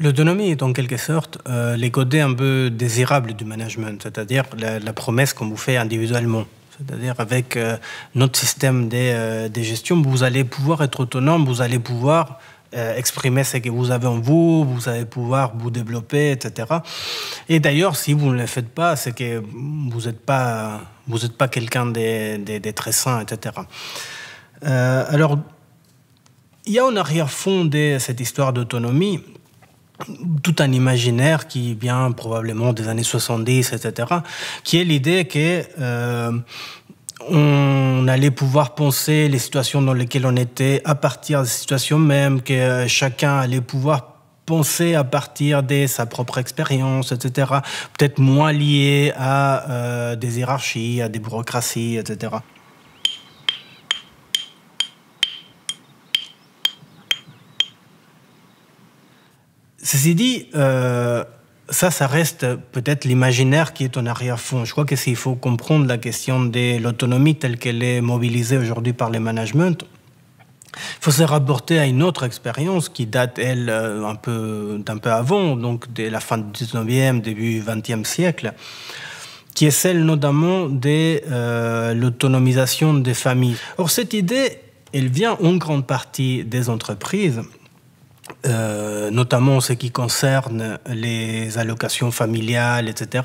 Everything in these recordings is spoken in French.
L'autonomie est en quelque sorte les côtés un peu désirables du management, c'est-à-dire la promesse qu'on vous fait individuellement. C'est-à-dire avec notre système de gestion, vous allez pouvoir être autonome, vous allez pouvoir exprimer ce que vous avez en vous, vous allez pouvoir vous développer, etc. Et d'ailleurs, si vous ne le faites pas, c'est que vous n'êtes pas quelqu'un de très sain, etc. Alors, il y a en arrière-fond de cette histoire d'autonomie tout un imaginaire qui vient probablement des années 70, etc., qui est l'idée que on allait pouvoir penser les situations dans lesquelles on était à partir des situations mêmes, que chacun allait pouvoir penser à partir de sa propre expérience, etc., peut-être moins lié à des hiérarchies, à des bureaucraties, etc. Ceci dit, ça reste peut-être l'imaginaire qui est en arrière-fond. Je crois que s'il faut comprendre la question de l'autonomie telle qu'elle est mobilisée aujourd'hui par les managements, il faut se rapporter à une autre expérience qui date, elle, d'un peu avant, donc de la fin du 19e, début 20e siècle, qui est celle notamment de l'autonomisation des familles. Or, cette idée, elle vient en grande partie des entreprises, notamment en ce qui concerne les allocations familiales, etc.,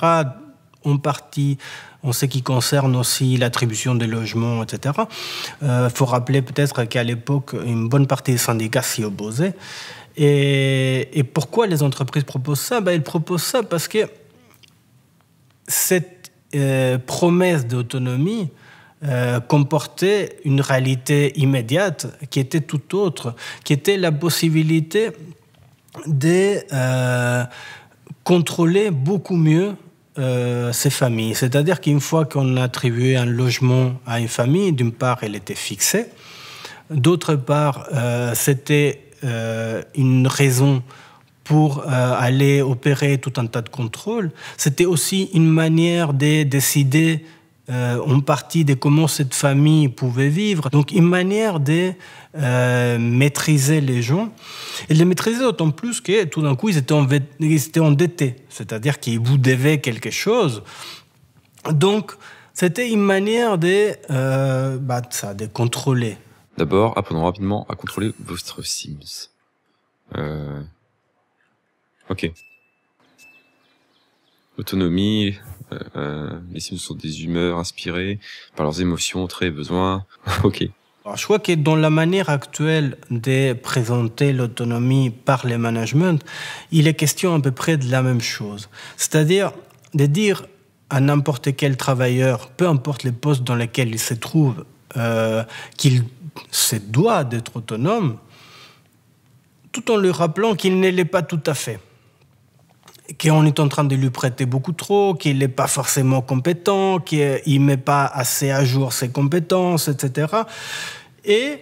en partie en ce qui concerne aussi l'attribution des logements, etc. Faut rappeler peut-être qu'à l'époque, une bonne partie des syndicats s'y opposaient. Et pourquoi les entreprises proposent ça? Elles proposent ça parce que cette promesse d'autonomie comportait une réalité immédiate qui était tout autre, qui était la possibilité de contrôler beaucoup mieux ces familles. C'est-à-dire qu'une fois qu'on attribuait un logement à une famille, d'une part, elle était fixée, d'autre part, c'était une raison pour aller opérer tout un tas de contrôles. C'était aussi une manière de décider en partie de comment cette famille pouvait vivre. Donc une manière de maîtriser les gens. Et les maîtriser d'autant plus que tout d'un coup, ils étaient endettés. C'est-à-dire qu'ils vous devaient quelque chose. Donc c'était une manière de contrôler. D'abord, apprenons rapidement à contrôler votre Sims. Ok. Autonomie, les Sims sont des humeurs inspirées par leurs émotions, traits, besoins. Ok. Alors, je crois que dans la manière actuelle de présenter l'autonomie par les managements, il est question à peu près de la même chose. C'est-à-dire de dire à n'importe quel travailleur, peu importe les postes dans lesquels il se trouve, qu'il se doit d'être autonome, tout en lui rappelant qu'il ne l'est pas tout à fait. Qu'on est en train de lui prêter beaucoup trop, qu'il n'est pas forcément compétent, qu'il ne met pas assez à jour ses compétences, etc. Et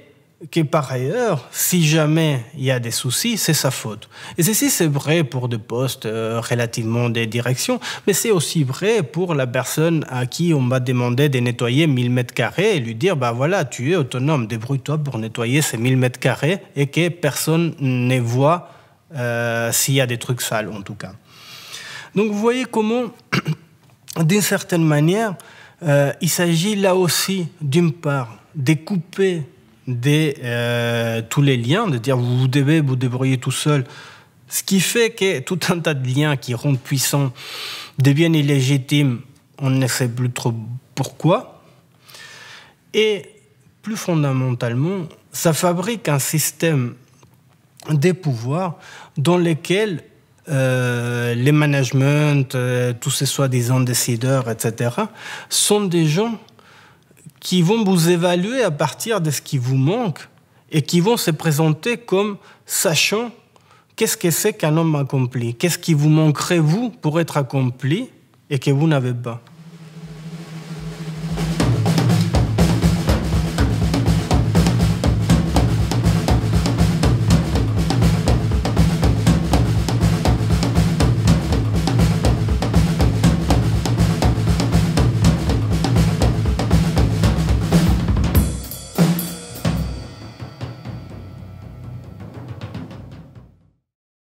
que par ailleurs, si jamais il y a des soucis, c'est sa faute. Et ceci, c'est vrai pour des postes relativement des directions, mais c'est aussi vrai pour la personne à qui on va demander de nettoyer 1000 mètres carrés et lui dire, bah voilà, tu es autonome, débrouille-toi pour nettoyer ces 1000 mètres carrés et que personne ne voit s'il y a des trucs sales, en tout cas. Donc vous voyez comment, d'une certaine manière, il s'agit là aussi, d'une part, de couper tous les liens, de dire vous devez vous débrouiller tout seul, ce qui fait que tout un tas de liens qui rendent puissants deviennent illégitimes, on ne sait plus trop pourquoi. Et plus fondamentalement, ça fabrique un système des pouvoirs dans lequel les managements, tous ces soi-disant décideurs, etc., sont des gens qui vont vous évaluer à partir de ce qui vous manque et qui vont se présenter comme sachant qu'est-ce que c'est qu'un homme accompli, qu'est-ce qui vous manquerait, vous, pour être accompli et que vous n'avez pas.